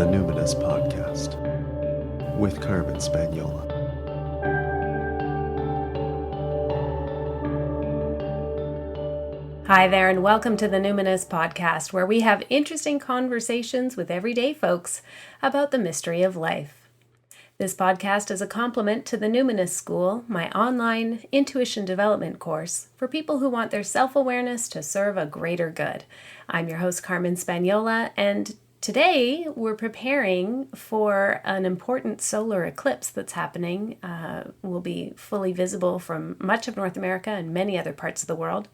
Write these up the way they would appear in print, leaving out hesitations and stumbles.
the Numinous Podcast with Carmen Spaniola. Hi there, and welcome to the Numinous Podcast, where we have interesting conversations with everyday folks about the mystery of life. This podcast is a complement to the Numinous School, my online intuition development course for people who want their self-awareness to serve a greater good. I'm your host, Carmen Spaniola, and today we're preparing for an important solar eclipse that's happening. Will be fully visible from much of North America and many other parts of the world.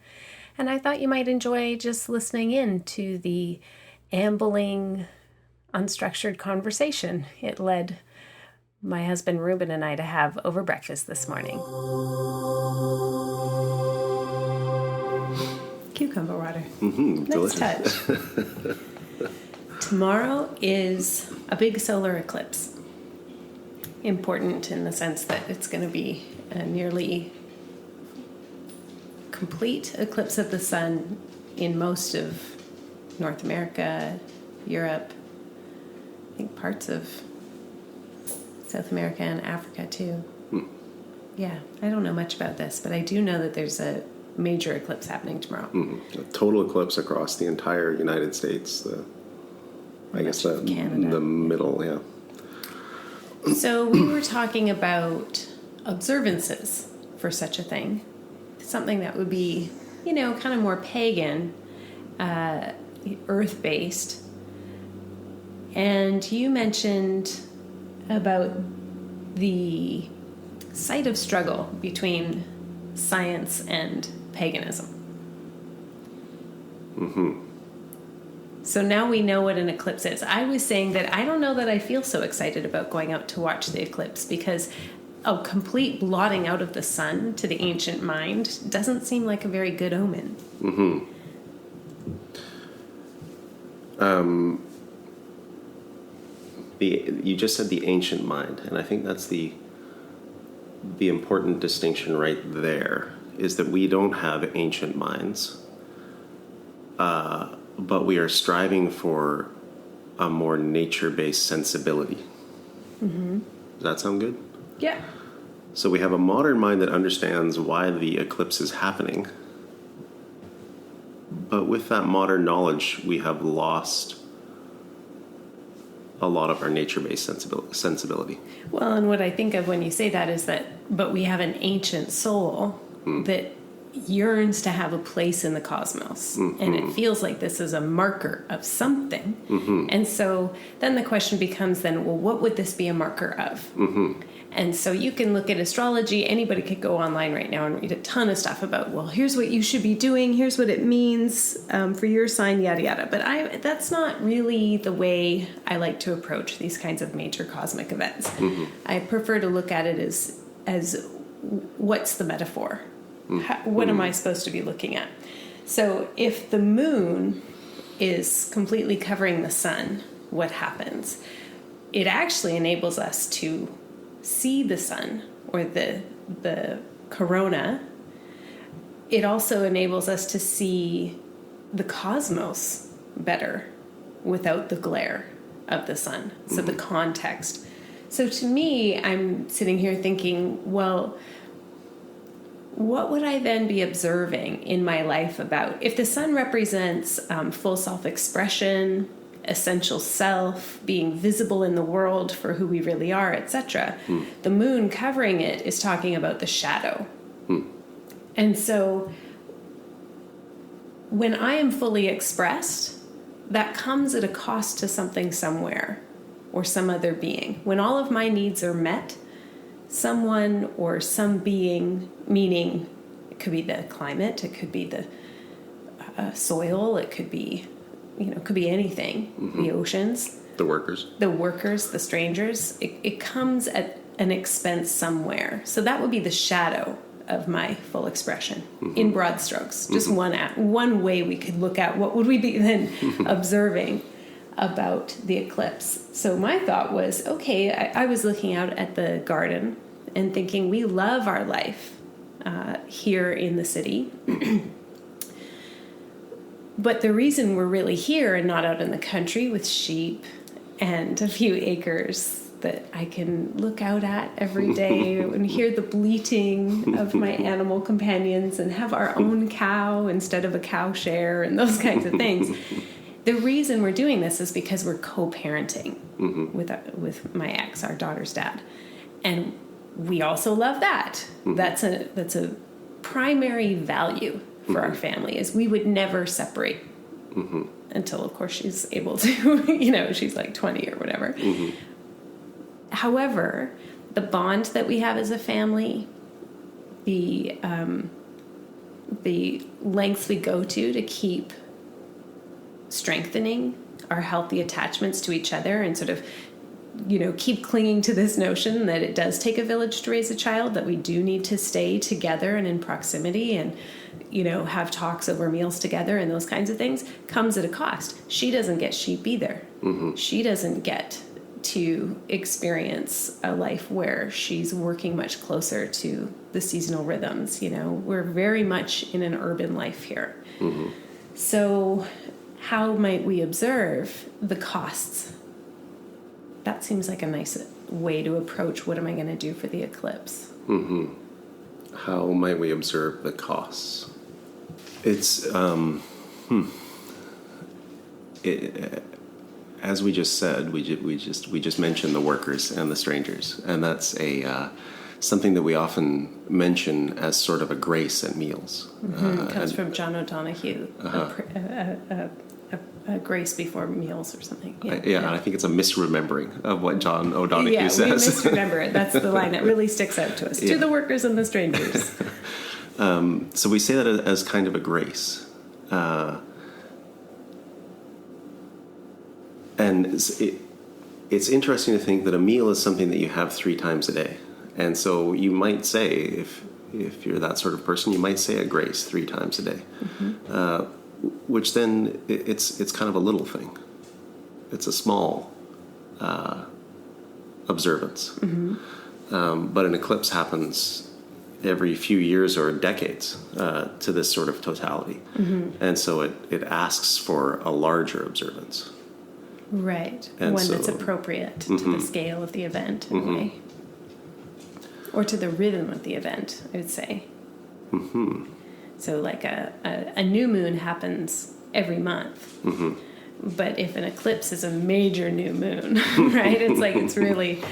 And I thought you might enjoy just listening in to the ambling, unstructured conversation it led my husband Ruben and I to have over breakfast this morning. Cucumber water. Nice touch. Tomorrow is a big solar eclipse. Important in the sense that it's going to be a nearly complete eclipse of the sun in most of North America, Europe, I think parts of South America and Africa too. Yeah, I don't know much about this, but I do know that there's a major eclipse happening tomorrow. A total eclipse across the entire United States. Canada. The middle, yeah. So we were talking about observances for such a thing. Something that would be, kind of more pagan, earth-based. And you mentioned about the site of struggle between science and paganism. So now we know what an eclipse is. I was saying that I don't know that I feel so excited about going out to watch the eclipse because a complete blotting out of the sun to the ancient mind doesn't seem like a very good omen. You just said the ancient mind, and I think that's the important distinction right there, is that we don't have ancient minds, but we are striving for a more nature-based sensibility. Does that sound good? Yeah. So we have a modern mind that understands why the eclipse is happening, but with that modern knowledge, we have lost a lot of our nature-based sensibility. Well, and what I think of when you say that is that, but we have an ancient soul that yearns to have a place in the cosmos. And it feels like this is a marker of something. And so then the question becomes then, well, what would this be a marker of? And so you can look at astrology. Anybody could go online right now and read a ton of stuff about, well, here's what you should be doing. Here's what it means for your sign, yada, yada. But that's not really the way I like to approach these kinds of major cosmic events. I prefer to look at it as what's the metaphor? What am I supposed to be looking at? So if the moon is completely covering the sun, what happens? It actually enables us to see the sun or the corona. It also enables us to see the cosmos better without the glare of the sun. So the context. So to me, I'm sitting here thinking, well, what would I then be observing in my life about? If the sun represents full self-expression, essential self, being visible in the world for who we really are, etc. The moon covering it is talking about the shadow. And so when I am fully expressed, that comes at a cost to something somewhere or some other being. When all of my needs are met, someone or some being, meaning it could be the climate, it could be the soil, it could be could be anything, the oceans. The workers, the strangers. It comes at an expense somewhere. So that would be the shadow of my full expression in broad strokes. Just one way we could look at what would we be then observing about the eclipse. So my thought was, okay, I was looking out at the garden and thinking we love our life here in the city. But the reason we're really here and not out in the country with sheep and a few acres that I can look out at every day and hear the bleating of my animal companions and have our own cow instead of a cow share and those kinds of things. The reason we're doing this is because we're co-parenting with my ex, our daughter's dad. And we also love that. That's a primary value for our family, is we would never separate until, of course, she's able to, she's like 20 or whatever. However, the bond that we have as a family, the lengths we go to keep strengthening our healthy attachments to each other and sort of, keep clinging to this notion that it does take a village to raise a child, that we do need to stay together and in proximity and, have talks over meals together and those kinds of things, comes at a cost. She doesn't get sheep either. She doesn't get to experience a life where she's working much closer to the seasonal rhythms. We're very much in an urban life here. So how might we observe the costs? That seems like a nice way to approach what am I going to do for the eclipse. How might we observe the costs? It's as we just said, we just mentioned the workers and the strangers, and that's something that we often mention as sort of a grace at meals. It comes from John O'Donoghue, a grace before meals or something. And I think it's a misremembering of what John O'Donoghue says. Yeah, we misremember it. That's the line that really sticks out to us. To the workers and the strangers. So we say that as kind of a grace. And it's interesting to think that a meal is something that you have 3 times a day. And so you might say, if you're that sort of person, you might say a grace 3 times a day. Which then it's kind of a little thing. It's a small observance. But an eclipse happens every few years or decades to this sort of totality. And so it asks for a larger observance. Right. And one so, that's appropriate to the scale of the event in a way. Or to the rhythm of the event, I would say. So like a new moon happens every month. But if an eclipse is a major new moon, right, it's really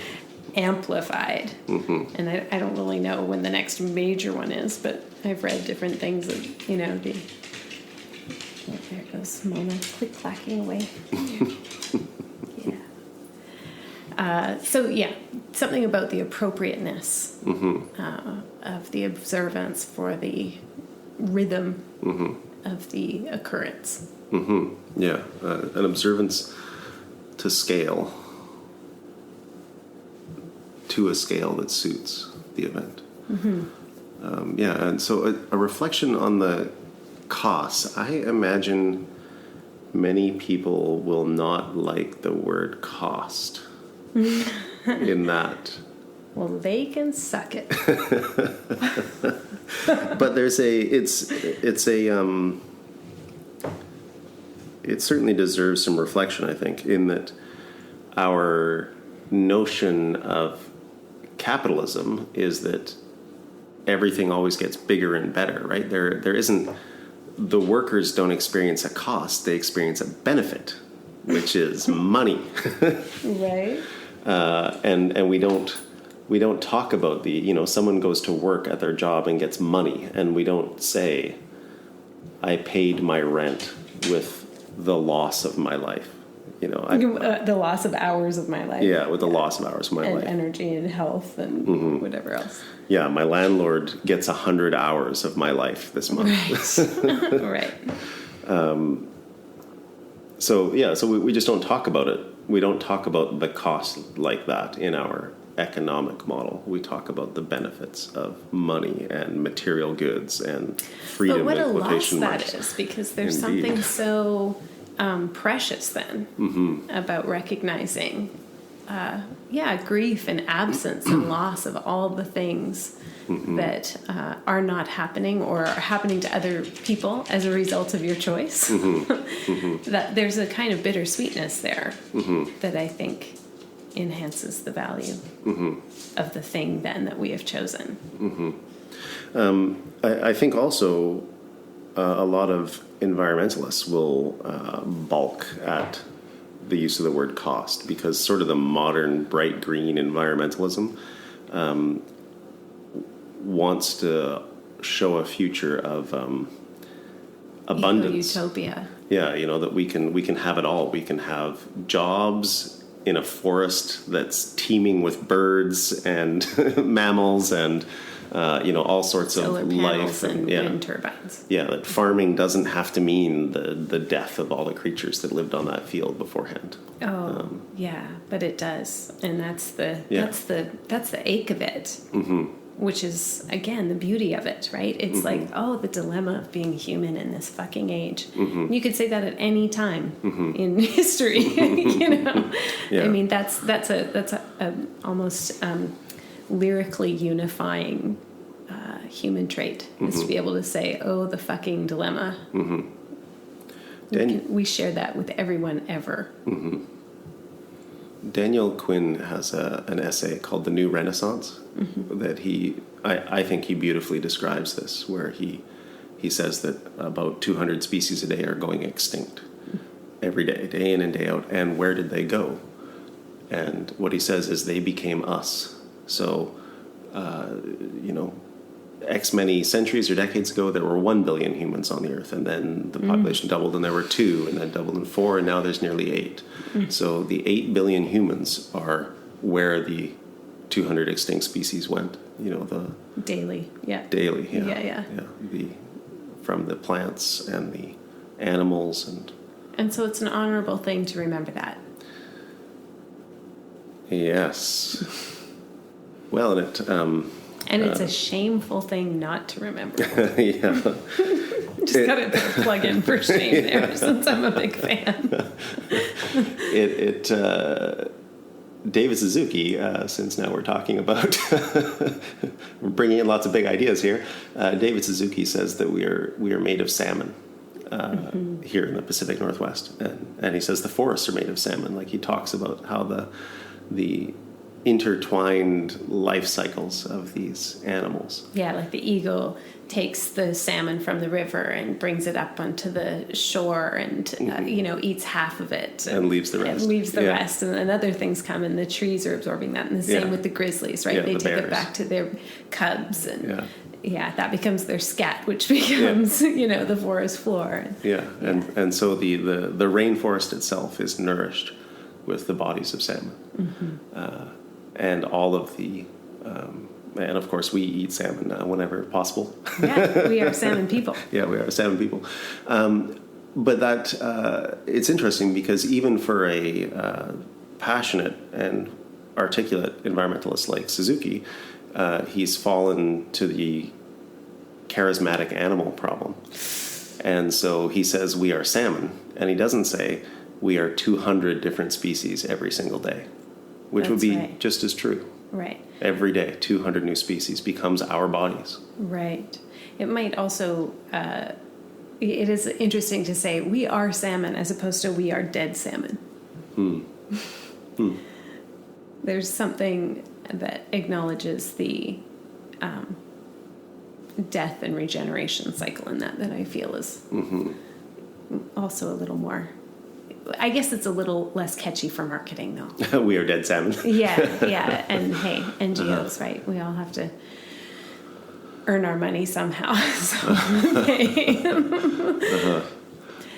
amplified. And I don't really know when the next major one is, but I've read different things of, there goes Mona click-clacking away. Something about the appropriateness of the observance for the rhythm of the occurrence. An observance to scale, to a scale that suits the event. And so a reflection on the costs. I imagine many people will not like the word cost in that. Well, they can suck it. But it certainly deserves some reflection, I think, in that our notion of capitalism is that everything always gets bigger and better, right? There isn't, the workers don't experience a cost, they experience a benefit, which is money. Right. And we don't talk about someone goes to work at their job and gets money, and we don't say, I paid my rent with the loss of my life. The loss of hours of my life. Yeah, with the loss of hours of my life. And energy and health and whatever else. Yeah, my landlord gets 100 hours of my life this month. Right. Right. So we just don't talk about it. We don't talk about the cost like that in our economic model. We talk about the benefits of money and material goods and freedom. But what a loss marks. that is, because there's Indeed. something so precious then about recognizing grief and absence and loss of all the things that are not happening or are happening to other people as a result of your choice. That there's a kind of bittersweetness there that I think enhances the value of the thing then that we have chosen. I think also a lot of environmentalists will balk at the use of the word cost, because sort of the modern bright green environmentalism wants to show a future of abundance, Utopia. Yeah, that we can have it all. We can have jobs in a forest that's teeming with birds and mammals and all sorts Solar of panels life and wind turbines. Yeah, that farming doesn't have to mean the death of all the creatures that lived on that field beforehand. Yeah, but it does, and that's the ache of it, which is again the beauty of it, right? It's like, the dilemma of being human in this fucking age. You could say that at any time in history, Yeah. I mean, that's a almost lyrically unifying human trait, is to be able to say, the fucking dilemma. We share that with everyone ever. Daniel Quinn has an essay called The New Renaissance that I think he beautifully describes this, where he says that about 200 species a day are going extinct every day, day in and day out. And where did they go? And what he says is they became us. So, X many centuries or decades ago, there were 1 billion humans on the earth, and then the population doubled and there were 2, and then doubled and 4, and now there's nearly 8. So the 8 billion humans are where the 200 extinct species went. Daily, yeah. Daily, yeah. From the plants and the animals and so it's an honorable thing to remember that. Yes. Well, and it's a shameful thing not to remember. Yeah. Just got to plug in for shame there, since I'm a big fan. David Suzuki, since now we're talking about we're bringing in lots of big ideas here. David Suzuki says that we are made of salmon here in the Pacific Northwest, and he says the forests are made of salmon. Like, he talks about how the intertwined life cycles of these animals. Yeah, like the eagle takes the salmon from the river and brings it up onto the shore and eats half of it and leaves the rest. Rest, and then other things come, and the trees are absorbing that. And the same with the grizzlies, right? They take bears. It back to their cubs, and that becomes their scat, which becomes the forest floor. And so the rainforest itself is nourished with the bodies of salmon. And all of the, and of course we eat salmon whenever possible. Yeah, we are salmon people. Yeah, we are salmon people. But that, it's interesting because even for a passionate and articulate environmentalist like Suzuki, he's fallen to the charismatic animal problem. And so he says we are salmon, and he doesn't say we are 200 different species every single day. Which would be just as true. Right. Every day, 200 new species becomes our bodies. Right. It might also, it is interesting to say we are salmon as opposed to we are dead salmon. There's something that acknowledges the death and regeneration cycle in that I feel is also a little more... I guess it's a little less catchy for marketing, though. We are dead salmon. Yeah. And hey, NGOs, right? We all have to earn our money somehow.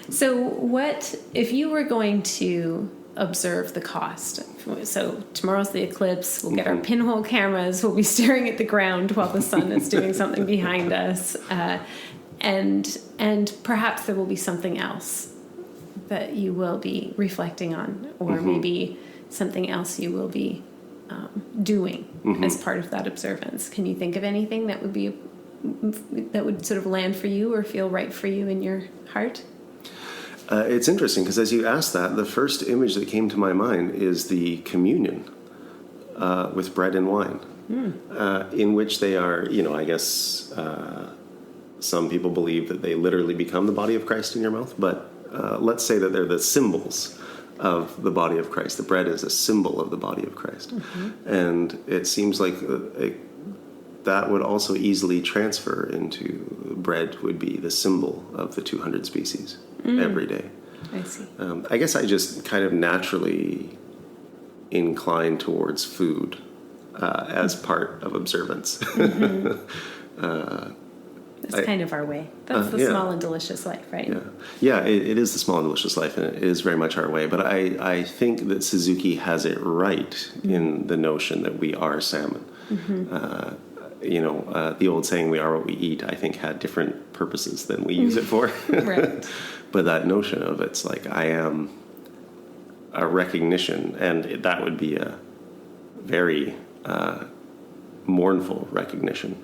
So what, if you were going to observe the cost? So tomorrow's the eclipse. We'll get our pinhole cameras. We'll be staring at the ground while the sun is doing something behind us. And perhaps there will be something else that you will be reflecting on, or maybe something else you will be doing as part of that observance. Can you think of anything that would sort of land for you or feel right for you in your heart? It's interesting because as you asked that, the first image that came to my mind is the communion with bread and wine. in which they are, I guess some people believe that they literally become the body of Christ in your mouth, but let's say that they're the symbols of the body of Christ. The bread is a symbol of the body of Christ. And it seems like that would also easily transfer into bread would be the symbol of the 200 species every day. I see. I guess I just kind of naturally incline towards food as part of observance. It's kind of our way. That's the small and delicious life, right? Yeah, it is the small and delicious life, and it is very much our way. But I think that Suzuki has it right in the notion that we are salmon. The old saying, we are what we eat, I think had different purposes than we use it for. Right. But that notion of it's like I am a recognition, and that would be a very mournful recognition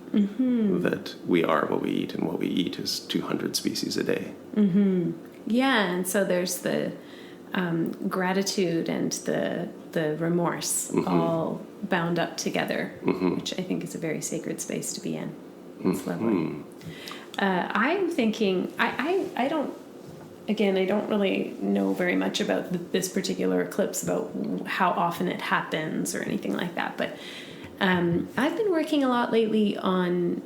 that we are what we eat, and what we eat is 200 species a day. Yeah, and so there's the gratitude and the remorse all bound up together, which I think is a very sacred space to be in. It's lovely. I'm thinking, I don't really know very much about this particular eclipse, about how often it happens or anything like that, but I've been working a lot lately on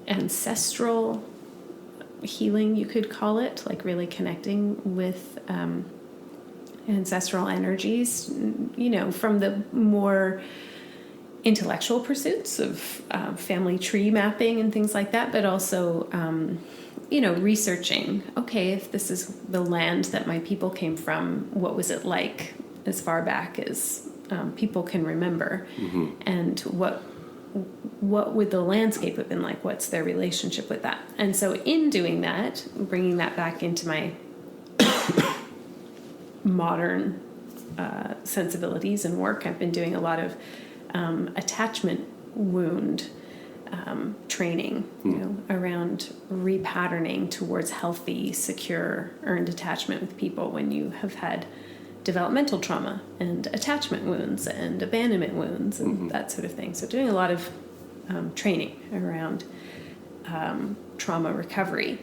ancestral healing, you could call it, like really connecting with ancestral energies, from the more intellectual pursuits of family tree mapping and things like that, but also researching, okay, if this is the land that my people came from, what was it like as far back as people can remember, and what would the landscape have been like? What's their relationship with that? And so in doing that, bringing that back into my modern sensibilities and work, I've been doing a lot of attachment wound training, around repatterning towards healthy, secure, earned attachment with people when you have had developmental trauma and attachment wounds and abandonment wounds and that sort of thing. So doing a lot of training around trauma recovery.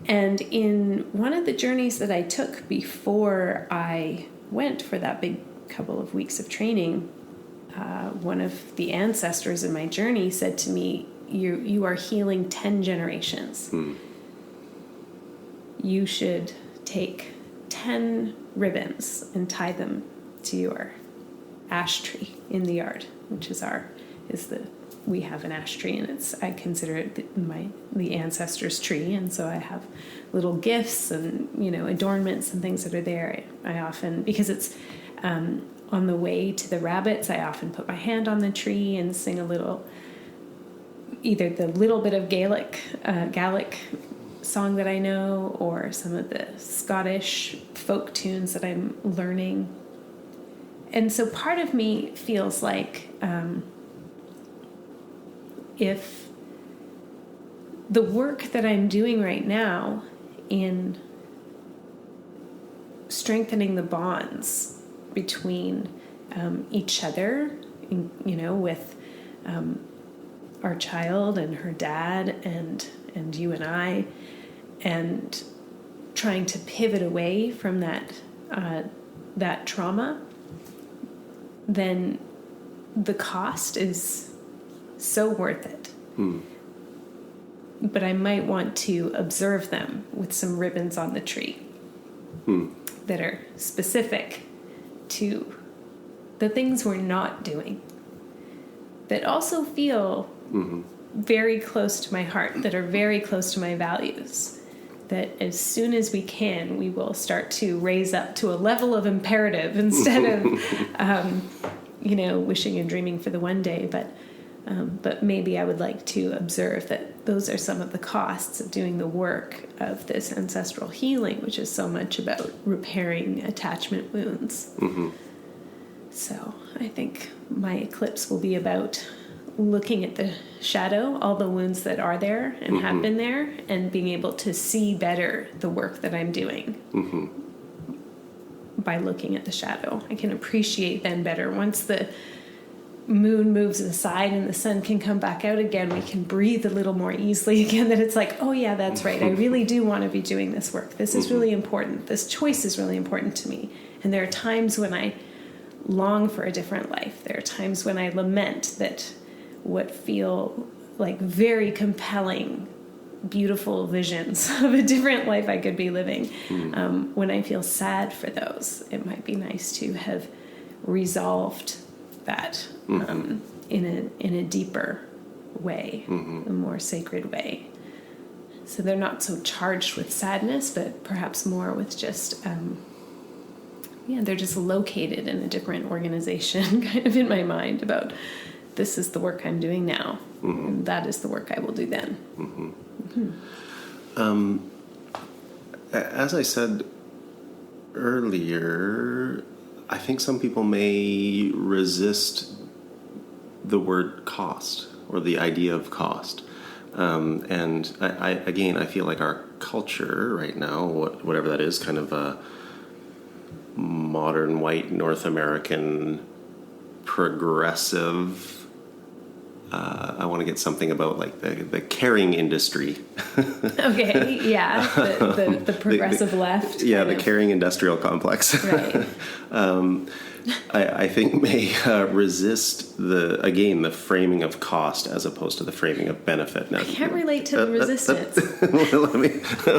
And in one of the journeys that I took before I went for that big couple of weeks of training, one of the ancestors in my journey said to me, you are healing 10 generations. You should take 10 ribbons and tie them to your ash tree in the yard, which we have an ash tree, and I consider it the ancestors' tree, and so I have little gifts and adornments and things that are there. I often, because it's on the way to the rabbits, I often put my hand on the tree and sing a little, either the little bit of Gaelic song that I know, or some of the Scottish folk tunes that I'm learning. And so part of me feels like if the work that I'm doing right now in strengthening the bonds between each other, with our child and her dad and you and I, and trying to pivot away from that trauma, then the cost is so worth it. But I might want to observe them with some ribbons on the tree that are specific to the things we're not doing, that also feel very close to my heart, that are very close to my values, that as soon as we can, we will start to raise up to a level of imperative instead of, wishing and dreaming for the one day. But maybe I would like to observe that those are some of the costs of doing the work of this ancestral healing, which is so much about repairing attachment wounds. So I think my eclipse will be about looking at the shadow, all the wounds that are there and have been there, and being able to see better the work that I'm doing by looking at the shadow. I can appreciate then better once moon moves aside and the sun can come back out again, we can breathe a little more easily again, that it's like, oh yeah, that's right, I really do want to be doing this work. This is really important. This choice is really important to me. And there are times when I long for a different life. There are times when I lament that what feel like very compelling, beautiful visions of a different life I could be living. When I feel sad for those, it might be nice to have resolved that in a deeper way, a more sacred way. So they're not so charged with sadness, but perhaps more with just, they're just located in a different organization kind of in my mind about this is the work I'm doing now, and that is the work I will do then. As I said earlier, I think some people may resist the word cost or the idea of cost. And I feel like our culture right now, whatever that is, kind of a modern white North American progressive, I want to get something about like the caring industry. Okay, yeah, the progressive left. Yeah, the caring industrial complex. Right. I think may resist the framing of cost as opposed to the framing of benefit. Now, I can't relate to the resistance.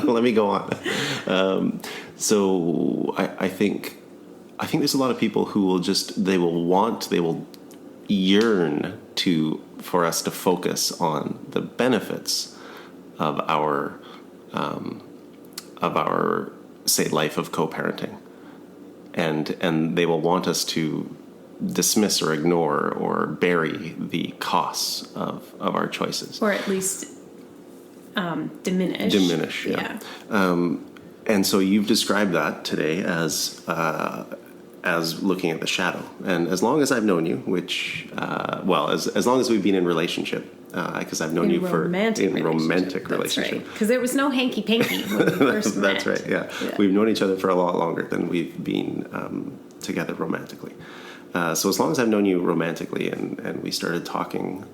let me go on. So I think there's a lot of people who will yearn for us to focus on the benefits of our say life of co-parenting, and they will want us to dismiss or ignore or bury the costs of our choices, or at least diminish. Yeah. And so you've described that today as looking at the shadow. And as long as I've known you, which, as long as we've been in relationship, because I've known you in romantic relationship. Because there was no hanky-panky when we first met. That's right, yeah. We've known each other for a lot longer than we've been together romantically. So as long as I've known you romantically and we started talking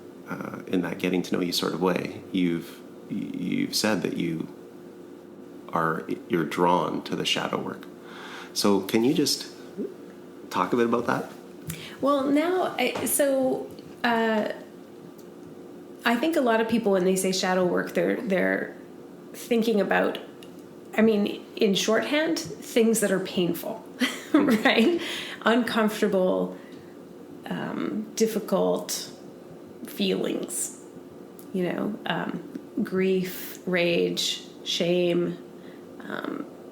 in that getting to know you sort of way, you've said that you're drawn to the shadow work. So can you just talk a bit about that? Well, now, I think a lot of people, when they say shadow work, they're thinking about, in shorthand, things that are painful, right? Uncomfortable, difficult feelings, grief, rage, shame,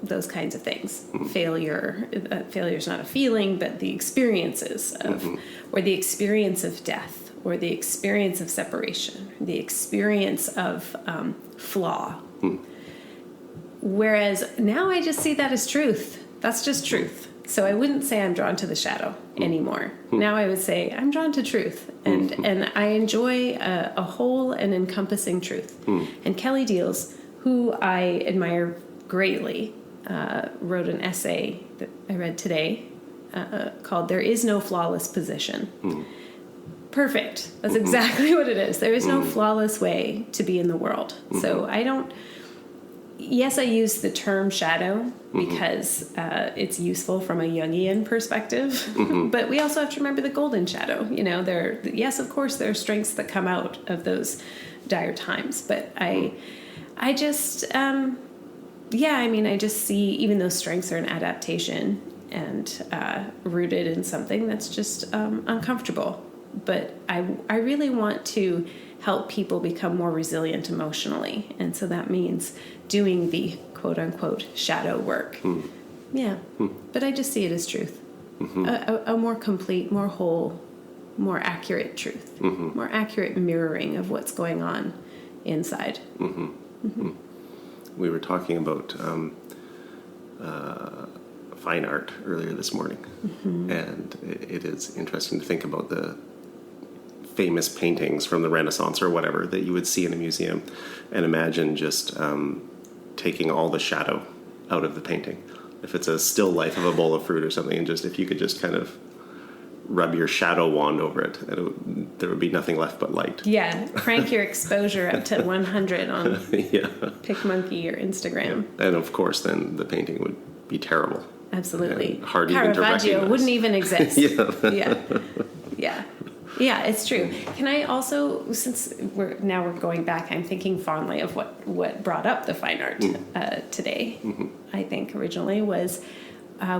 those kinds of things. Failure is not a feeling, but the experiences of, or the experience of death, or the experience of separation, the experience of flaw. Whereas now I just see that as truth. That's just truth. So I wouldn't say I'm drawn to the shadow anymore. Now I would say I'm drawn to truth, and I enjoy a whole and encompassing truth. And Kelly Deals, who I admire greatly, wrote an essay that I read today called "There is no flawless position." Perfect. That's exactly what it is. There is no flawless way to be in the world. So yes, I use the term shadow because it's useful from a Jungian perspective, but we also have to remember the golden shadow. Yes, of course, there are strengths that come out of those dire times, but I just, I just see even those strengths are an adaptation and rooted in something that's just uncomfortable. But I really want to help people become more resilient emotionally. And so that means doing the quote-unquote shadow work. Yeah. But I just see it as truth. A more complete, more whole, more accurate truth. More accurate mirroring of what's going on inside. We were talking about fine art earlier this morning. And it is interesting to think about the famous paintings from the Renaissance or whatever that you would see in a museum, and imagine just taking all the shadow out of the painting. If it's a still life of a bowl of fruit or something, and just if you could just kind of rub your shadow wand over it. There would be nothing left but light. Yeah, crank your exposure up to 100 on Yeah. PicMonkey or Instagram. And of course, then the painting would be terrible. Absolutely. And hard even to Caravaggio recognize. wouldn't even exist. Yeah. Yeah, it's true. Can I also, since we're going back, I'm thinking fondly of what brought up the fine art today. I think originally was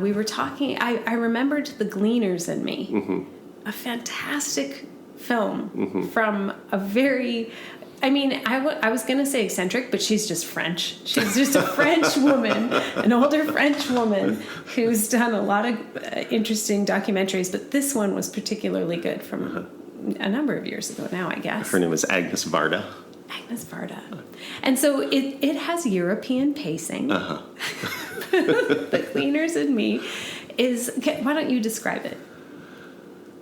we were talking. I remembered The Gleaners and Me, a fantastic film from a very. I mean, I was going to say eccentric, but she's just French. She's just a French woman, an older French woman who's done a lot of interesting documentaries, but this one was particularly good from a number of years ago now, I guess. Her name is Agnes Varda. Agnes Varda. And so it has European pacing. The Gleaners and Me is... Why don't you describe it?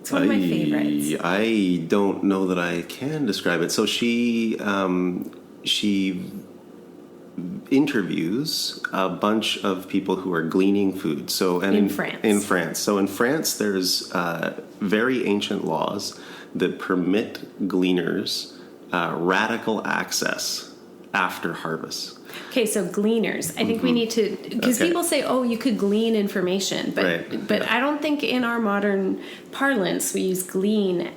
It's one of my favorites. I don't know that I can describe it. So she interviews a bunch of people who are gleaning food. So in France. So in France, there's very ancient laws that permit gleaners radical access after harvest. Okay, so gleaners. I think we need to, because people say, "Oh, you could glean information," but I don't think in our modern parlance we use glean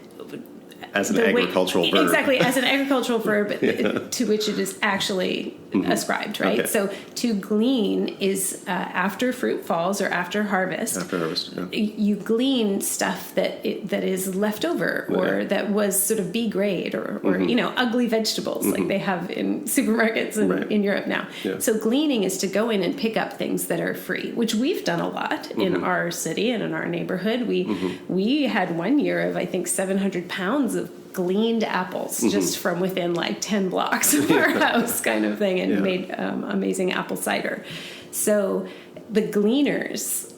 as an agricultural verb. Exactly, as an agricultural verb to which it is actually ascribed, right? Okay. So to glean is after fruit falls or after harvest. After harvest, yeah. You glean stuff that is left over or that was sort of B grade or ugly vegetables like they have in supermarkets in Europe now. Yeah. So gleaning is to go in and pick up things that are free, which we've done a lot in our city and in our neighborhood. We had one year of, I think, 700 pounds of gleaned apples just from within like 10 blocks of our house kind of thing, and made amazing apple cider. So the gleaners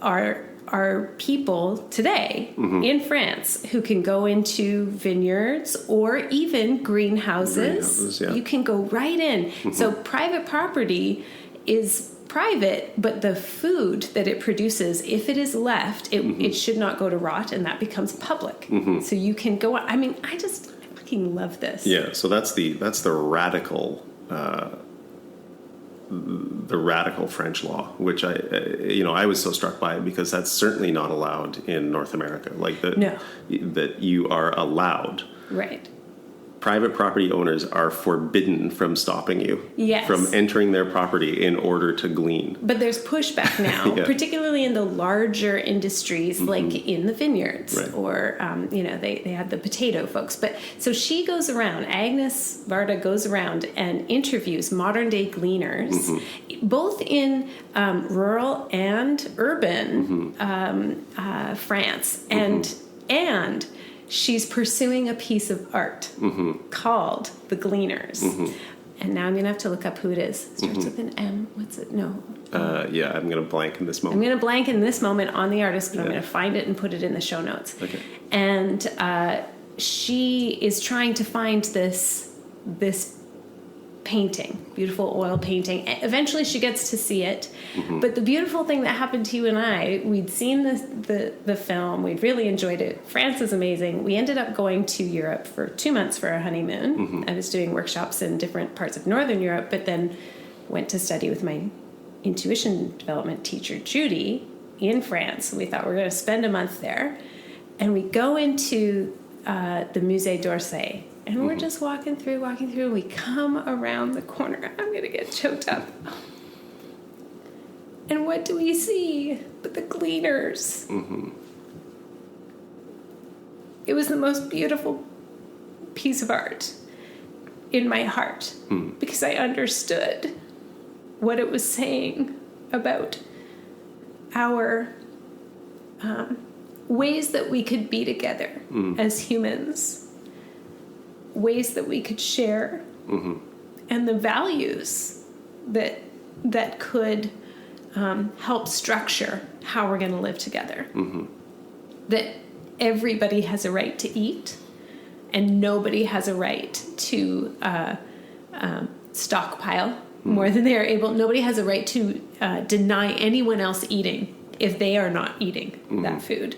are people today in France who can go into vineyards or even greenhouses. You can go right in. So private property is private, but the food that it produces, if it is left, it should not go to rot, and that becomes public. So you can go. I mean, I fucking love this. Yeah. So that's the radical. The radical French law, which I was so struck by it because that's certainly not allowed in North America. Like that you are allowed. Right. Private property owners are forbidden from stopping you from entering their property in order to glean. But there's pushback now, particularly in the larger industries, like in the vineyards, or they had the potato folks. But so she goes around. Agnes Varda goes around and interviews modern day gleaners, both in rural and urban France, and she's pursuing a piece of art called The Gleaners. And now I'm going to have to look up who it is. It starts with an M. What's it? No. I'm going to blank in this moment. I'm going to blank in this moment on the artist, but I'm going to find it and put it in the show notes. Okay. And she is trying to find this painting, beautiful oil painting. Eventually she gets to see it. But the beautiful thing that happened to you and I, we'd seen the film, we'd really enjoyed it. France is amazing. We ended up going to Europe for 2 months for our honeymoon. I was doing workshops in different parts of Northern Europe, but then went to study with my intuition development teacher, Judy, in France. We thought we were going to spend a month there. And we go into the Musée d'Orsay. And we're just walking through, and we come around the corner. I'm going to get choked up. And what do we see but the Gleaners? It was the most beautiful piece of art in my heart because I understood what it was saying about our ways that we could be together as humans. Ways that we could share and the values that could help structure how we're going to live together. That everybody has a right to eat and nobody has a right to stockpile more than they are able. Nobody has a right to deny anyone else eating if they are not eating that food.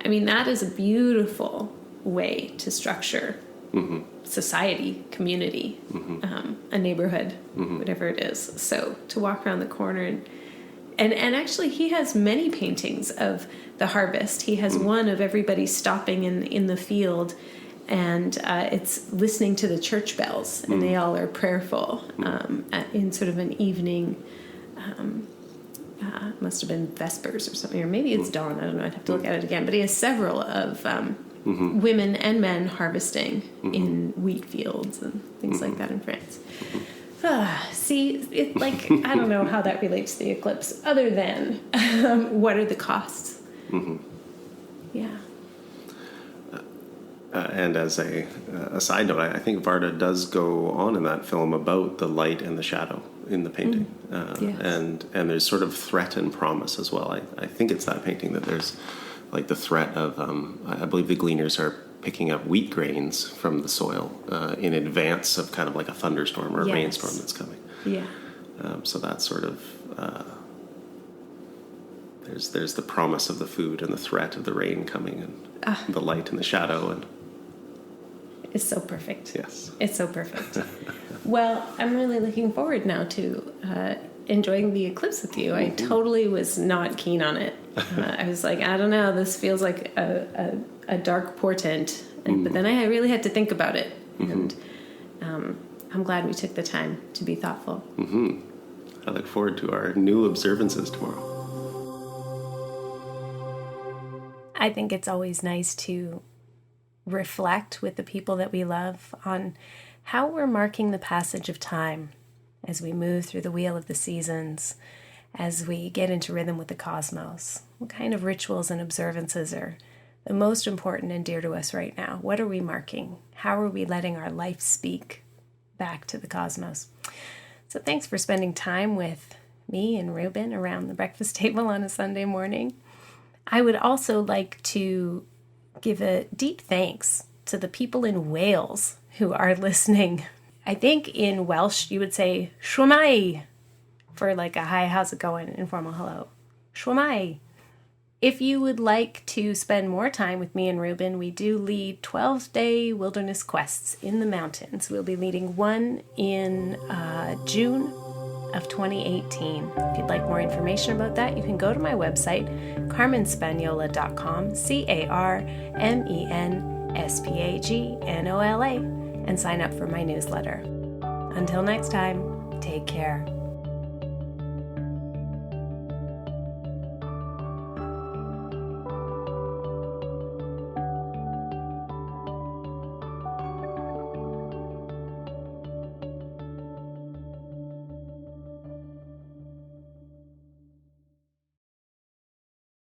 I mean, that is a beautiful way to structure society, community, a neighborhood, whatever it is. So to walk around the corner and actually he has many paintings of the harvest. He has one of everybody stopping in the field, and it's listening to the church bells, and they all are prayerful in sort of an evening. Must have been Vespers or something, or maybe it's dawn. I don't know. I'd have to look at it again. But he has several of women and men harvesting in wheat fields and things like that in France. See, it, like, I don't know how that relates to the eclipse, other than what are the costs? Yeah. And as a side note, I think Varda does go on in that film about the light and the shadow in the painting. Yes. And there's sort of threat and promise as well. I think it's that painting that there's like the threat of, I believe the Gleaners are picking up wheat grains from the soil in advance of kind of like a thunderstorm or a rainstorm that's coming. Yeah. So that's sort of, there's the promise of the food and the threat of the rain coming and the light and the shadow. And it's so perfect. yes. It's so perfect. Well, I'm really looking forward now to enjoying the eclipse with you. I totally was not keen on it. I was like, I don't know, this feels like a dark portent. But then I really had to think about it. And I'm glad we took the time to be thoughtful. I look forward to our new observances tomorrow. I think it's always nice to reflect with the people that we love on how we're marking the passage of time as we move through the wheel of the seasons, as we get into rhythm with the cosmos. What kind of rituals and observances are the most important and dear to us right now? What are we marking? How are we letting our life speak back to the cosmos? So thanks for spending time with me and Ruben around the breakfast table on a Sunday morning. I would also like to give a deep thanks to the people in Wales who are listening. I think in Welsh you would say shwmai for like a hi, how's it going, informal hello. Shwmai. If you would like to spend more time with me and Ruben, we do lead 12-day wilderness quests in the mountains. We'll be leading one in June of 2018. If you'd like more information about that, you can go to my website, carmenspaniola.com, CarmenSpagnola, and sign up for my newsletter. Until next time, take care.